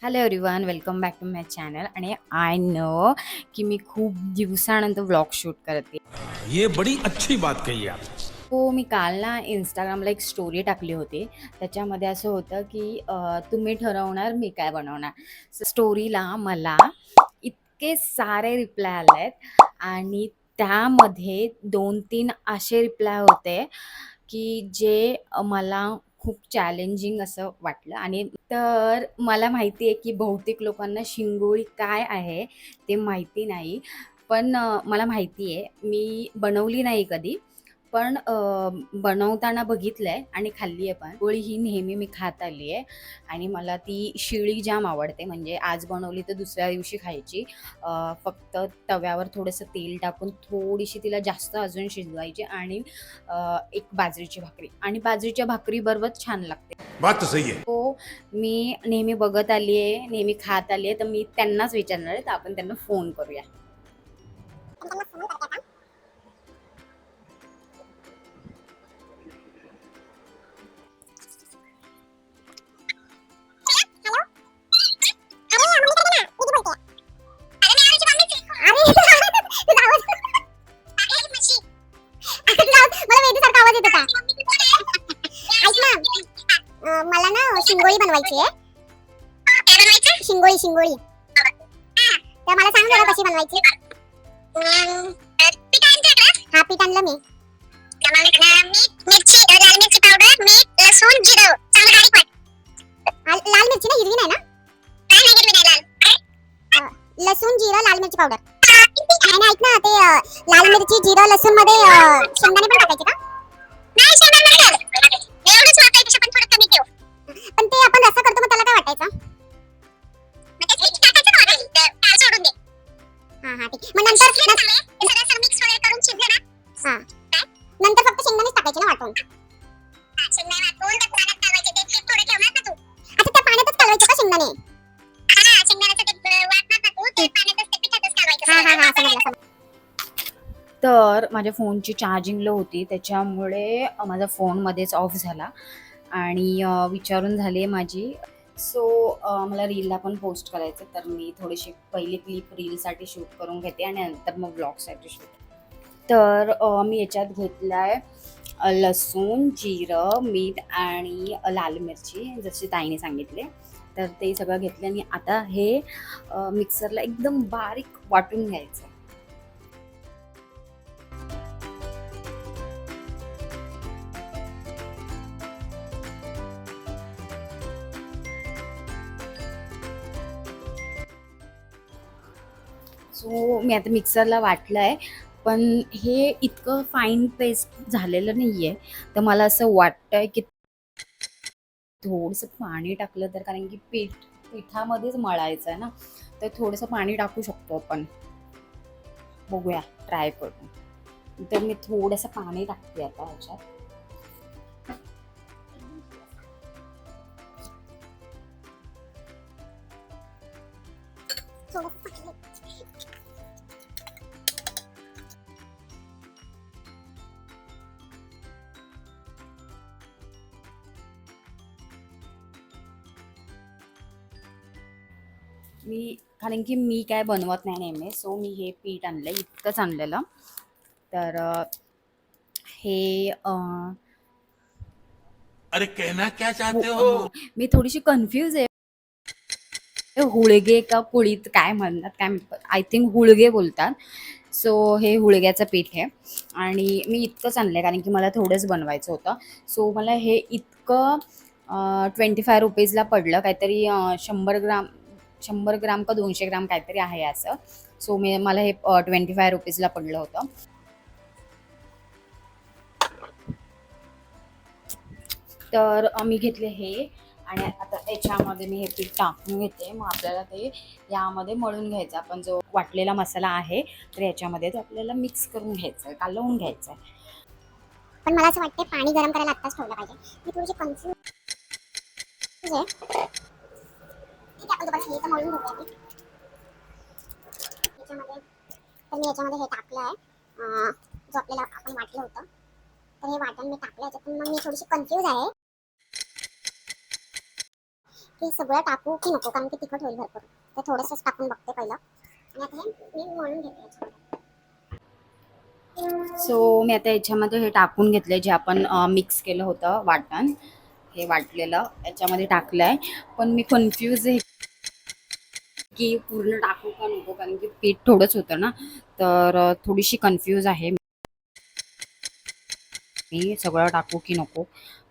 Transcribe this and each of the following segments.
Hello everyone, welcome back to my channel. आणि I know की मी खूप दिवसानंतर व्लॉग शूट करते. ये बड़ी अच्छी बात कही आप. हो, मी काल ना इंस्टाग्रामला एक स्टोरी टाकली होती. त्याच्यामध्ये असं होतं की तुम्ही ठरवणार मी काय बनवणार. स्टोरीला मला इतके सारे रिप्लाय आले आहेत आणि त्यामध्ये 2-3 असे रिप्लाय होते की जे मला खूप चॅलेंजिंग असं वाटलं. आणि तर मला माहिती आहे की बहुतेक लोकांना शिंगोळी काय आहे ते माहिती नाही. पण मला माहिती आहे. मी बनवली नाही कधी, पण बनवताना बघितलंय आणि खाल्ली आहे पण. पोळी ही नेहमी मी खात आली आहे आणि मला ती शिळी जाम आवडते. म्हणजे आज बनवली तर दुसऱ्या दिवशी खायची. फक्त तव्यावर थोडंसं तेल टाकून थोडीशी तिला जास्त अजून शिजवायची आणि एक बाजरीची भाकरी, आणि बाजरीच्या भाकरीबरोबर छान लागते. बात तो सही है. हो, मी नेहमी बघत आली आहे, नेहमी खात आली आहे, तर मी त्यांनाच विचारणार आहे. तर आपण त्यांना फोन करूया. मला ना शिंगोळी बनवायची आहे. शिंगोळी शिंगोळी तर मला सांग जरा कशी बनवायची. हा, पीठ आणलं मी. लाल मिरची ना, हिरवी नाही ना. लसूण जिरं लाल मिरची पावडर. आणि ऐक ना, ते लाल मिरची जिरं लसूण मध्ये शेंगदाणे पण टाकायचे का? पण ते आपण रस्सा करतो, मग त्याला काय वाटायचं? हा हा, ठीक. मग नंतर हा, नंतर फक्त शेंगदाणेच टाकायचे ना वाटून. अच्छा, त्या पाण्यातच कालवायचे का शेंगदाणे? हा हा हा, समजलं. तर माझ्या फोनची चार्जिंग लो होती, त्याच्यामुळे माझा फोनमध्येच ऑफ झाला आणि विचारून झाली माझी. सो मला रीलला पण पोस्ट करायचं, तर मी थोडीशी पहिली क्लिप रीलसाठी शूट करून घेते आणि नंतर मग ब्लॉगसाठी शूट. तर मी याच्यात घेतलं आहे लसूण, जिरं, मीठ आणि लाल मिरची, जशी ताईने सांगितले. तर ते सगळं घेतलं आणि आता हे मिक्सरला एकदम बारीक वाटून घ्यायचं. सो मी आता मिक्सरला वाटलं आहे, पण हे इतकं फाईन पेस्ट झालेलं नाही आहे. तर मला असं वाटतं आहे की थोडंसं पाणी टाकलं तर, कारण की पिठामध्येच मळायचं आहे ना, तर थोडंसं पाणी टाकू शकतो आपण. बघूया, ट्राय करून. तर मी थोडंसं पाणी टाकते आता ह्याच्यात. कारण की मी काय बनवत नाही नेहमी, सो मी हे पीठ आणलं, इतकंच आणलेलं. तर हे अरे कहना क्या चाहते हो. मी थोडीशी कन्फ्यूज आहे. हुळगे का कुळीत काय म्हणतात काय, आय थिंक हुळगे बोलतात. सो हे हुळग्याचं पीठ आहे आणि मी इतकंच आणलं कारण की मला थोडंच बनवायचं होतं. सो मला हे इतकं 25 रुपीजला पडलं काहीतरी. 100 ग्राम का 200 ग्राम काहीतरी आहे असं. सो मला हे 25 रुपीजला पडलं होतं. तर मी घेतले हे आणि आता याच्यामध्ये मी हे पीठ टाकून घेते. मग आपल्याला ते यामध्ये मळून घ्यायचं. आपण जो वाटलेला मसाला आहे तर याच्यामध्ये तो आपल्याला मिक्स करून घ्यायचा आहे, कालवून घ्यायचा आहे. पण मला असं वाटतं पाणी गरम करायला आत्ताच ठेवलं पाहिजे. मी थोडीशी कन्फ्यूज आहे. ठीक आहे, आपण दुपारची तर मळून घेऊया मी. याच्यामध्ये हे टाकलं आहे, जो आपल्याला आपण वाटलं होतं. तर हे वाटण मी टाकलं याच्यात. पण मग मी थोडीशी कन्फ्यूज आहे हे सगळं टाकू की नको, कारण की तिखट होईल भरपूर. तर थोडंसंच टाकून बघते पहिलं. आणि आता हे मी मळून घेते याच्यामध्ये. सो मी आता याच्यामध्ये हे टाकून घेतले, जे आपण मिक्स केलं होतं वाटण, हे वाटलेलं याच्यामध्ये टाकलं आहे. पण मी कन्फ्यूज आहे की पूर्ण टाकू का नको, कारण की पीठ थोडंच होतं ना, तर थोडीशी कन्फ्यूज आहे मी सगळं टाकू की नको.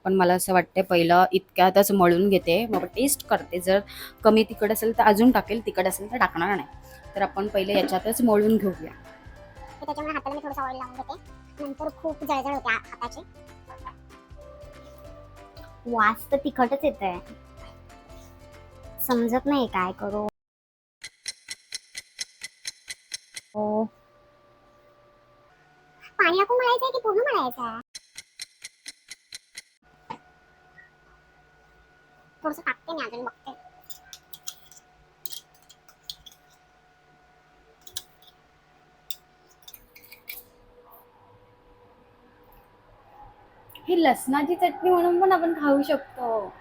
पण मला असं वाटतं पहिलं इतक्यातच मळून घेते, मग टेस्ट करते. जर कमी तिखट असेल तर अजून टाकेल, तिखट असेल तर टाकणार नाही. तर आपण पहिले याच्यातच मळून घेऊया. तर त्याच्यामुळे हाताला मी थोडंसं ऑइल लावून घेते. नंतर खूप जळजळ होते हाताची. वास तर तिखटच येत आहे, समजत नाही काय करू. हो, पाणी टाकून मळायचं आहे की पूर्ण मळायचं आहे? थोडंसं टाकते मी, अजून बघते. ही लसणाची चटणी म्हणून पण आपण खाऊ शकतो.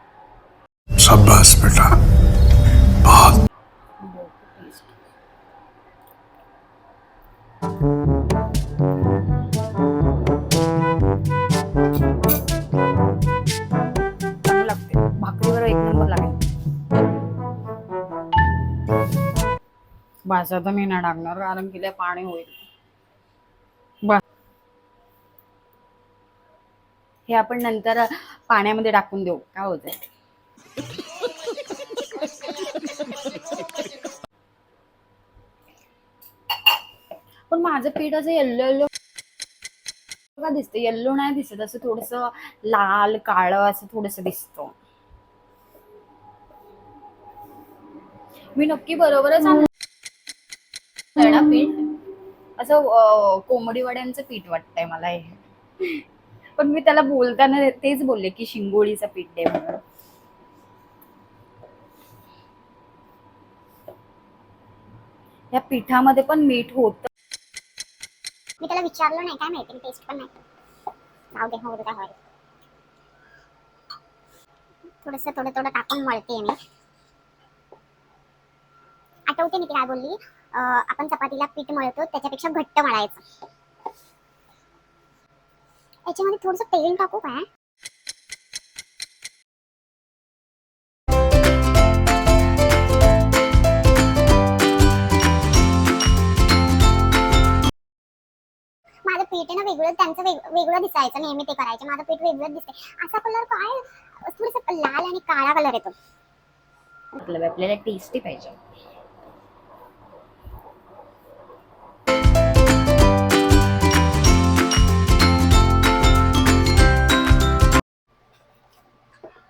शाबाश बेटा, बहुत चांगलं लागते, भाकरीवर एक नंबर लागेल. बस आता मी नाही टाकणार, कारण की पाणी होईल. बस हे आपण नंतर पाण्यामध्ये टाकून देऊ, काय होतंय. पण माझं पीठ असं येल्लो येल्लो का दिसतं? येल्लो नाही दिसत, असं थोडस लाल काळं असं थोडस दिसतं. मी नक्की बरोबरच आणलं ना पीठ? असं कोंबडी वड्यांचं पीठ वाटतंय मला हे. पण मी त्याला बोलताना तेच बोलले की शिंगोळीचं पीठ आहे म्हणून. या पिठामध्ये पण मीठ होतं. मी त्याला विचारलं नाही, काय माहिती, टेस्ट पण नाही. जाऊ दे, हो दे, काय होईल. थोडंसं थोडं थोडं टाकून मळते मी. आठवते मी ती काय बोलली, आपण चपातीला पीठ मळतो त्याच्यापेक्षा घट्ट मळायचं. याच्यामध्ये थोडंसं तेल टाकू काय? माझं पीठ आहे ना वेगळं, त्यांचं वेगळं दिसायचं. नेहमी ते करायचे, माझं पीठ वेगळं दिसते. असा कलर काय, थोडंसं लाल आणि काळा कलर येतो. आपल्याला टेस्टी पाहिजे.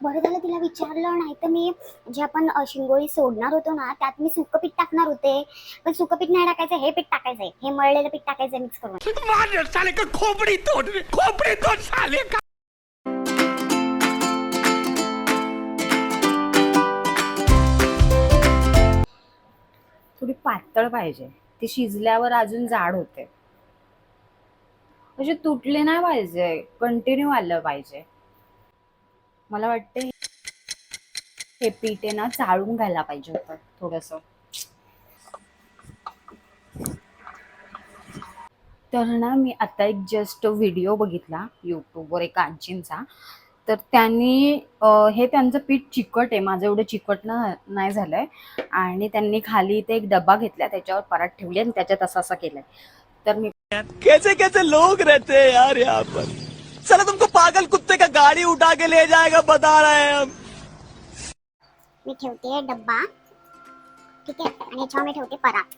बरं झालं तिला विचारलं, नाही तर मी जे आपण शिंगोळी सोडणार होतो ना, त्यात मी सुकं पीठ टाकणार होते. पण सुकं पीठ नाही टाकायचं, हे पीठ टाकायचंय, हे मळलेलं पीठ टाकायचंय मिक्स करून. मार साले का खोपड़ी तोड़ साले का. थोडी पातळ पाहिजे, ती शिजल्यावर अजून जाड होते. म्हणजे तुटले नाही पाहिजे, कंटिन्यू आलं पाहिजे. मला वाटते हे पीठ आहे ना चाळून घ्यायला पाहिजे होतं थोडस. तर ना मी आता एक जस्ट व्हिडिओ बघितला यूट्यूबवर एका आजींचा. तर त्यांनी हे त्यांचं पीठ चिकट आहे, माझं एवढं चिकट नाही झालंय. आणि त्यांनी खाली इथे एक डब्बा घेतला, त्याच्यावर परात ठेवली आणि त्याच्यात असं असं केलंय. तर मी कैसे कैसे लोग रहते हैं यार यहाँ पर. चलो तुमको पागल कुत्ते का गाड़ी उठा के ले जाएगा, बता रहे हैं हम. मी ठेवते डब्बा, ठीक आहे, आणि याच्यावर मी ठेवते परात.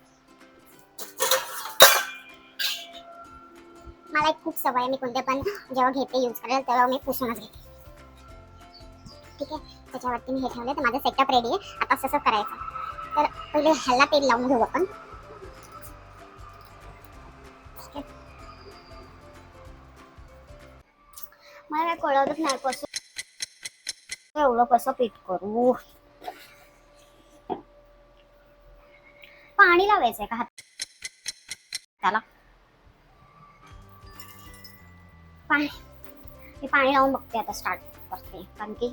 मला एक खूप सवय आहे, मी कोणते पण जेव्हा घेते यूज करायला तेव्हा मी पुसूनच घेते. ठीक आहे, त्याच्यावरती मी हे ठेवले. तर माझं सेटअप रेडी आहे. आता असं करायचं. तर पहिले ह्याला तेल लावून घेऊ आपण. मला काय कळतच नाही कसं एवढं कसं पीठ करू. पाणी लावायचंय का हाताला? पाणी, मी पाणी लावून बघते आता, स्टार्ट करते. कारण की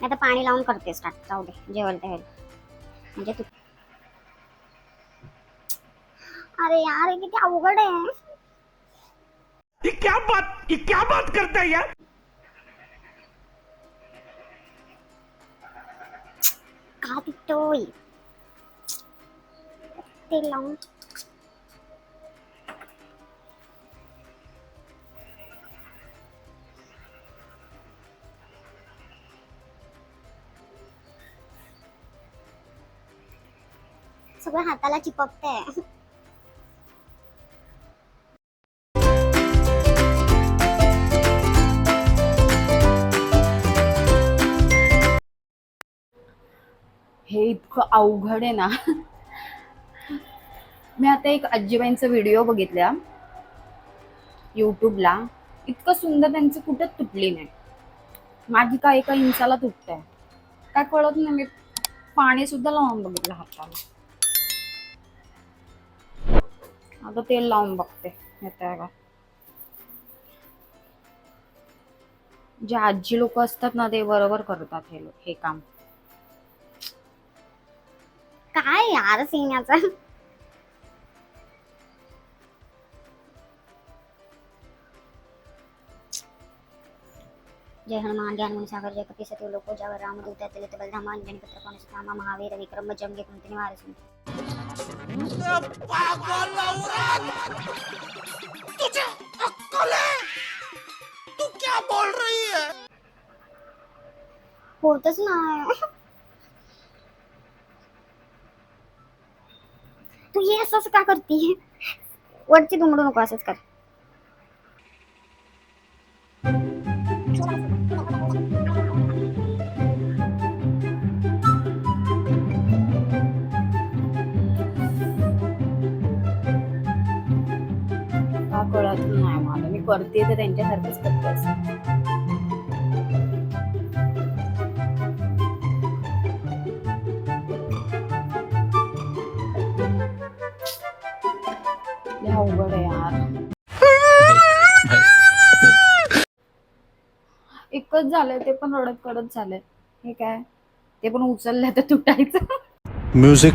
मी आता पाणी लावून करते स्टार्ट. जाऊ दे जेवण ते म्हणजे तू. अरे यार हे किती अवघड आहे. ये क्या बात करता है यार? का तिथोय तेल लावून. सगळं हाताला चिपकतंय. हे इतकं अवघड आहे ना. मी आता एक आजीबाईंचा व्हिडिओ बघितला यूट्यूबला. इतकं सुंदर, त्यांची कुठं तुटली नाही. माझी काय एका इंचाला तुटतंय काय कळत नाही. मी पाणी सुद्धा लावून बघितलं हाताला. आता तेल लावून बघते येतंय का. जे आजी लोक असतात ना ते बरोबर करतात हे काम. काय यार सीन याचा. जय हनुमान, जय हनुमान सागर, जय कपी सती लोको, ज्यावर रामदूत त्याले ते बलधामा, अंजनी पुत्र पवन सुत रामा, महावीर विक्रम बजरंगी कुंती निवार सिंह. तुझे अक्कल है? तू क्या बोल रही है? होतच नाही. तू हे असं का करते. वरची दुमडू नको असंच कर. का कळत नाही मला. मी करते तर त्यांच्यासारखंच करते असं. लय अवघड आहे यार. एकच झालंय ते पण रडत कडत झालंय. हे काय ते पण उचललंय तर तुटायचं. म्यूजिक.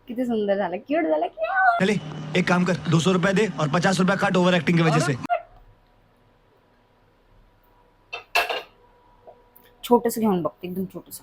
किती सुंदर झालं, क्यूट झालं. क्यूट. चले एक काम कर, 200 रुपए दे और 50 रुपए काट ओवर एक्टिंग की वजह से. छोटस घेऊन बघते, एकदम छोटस.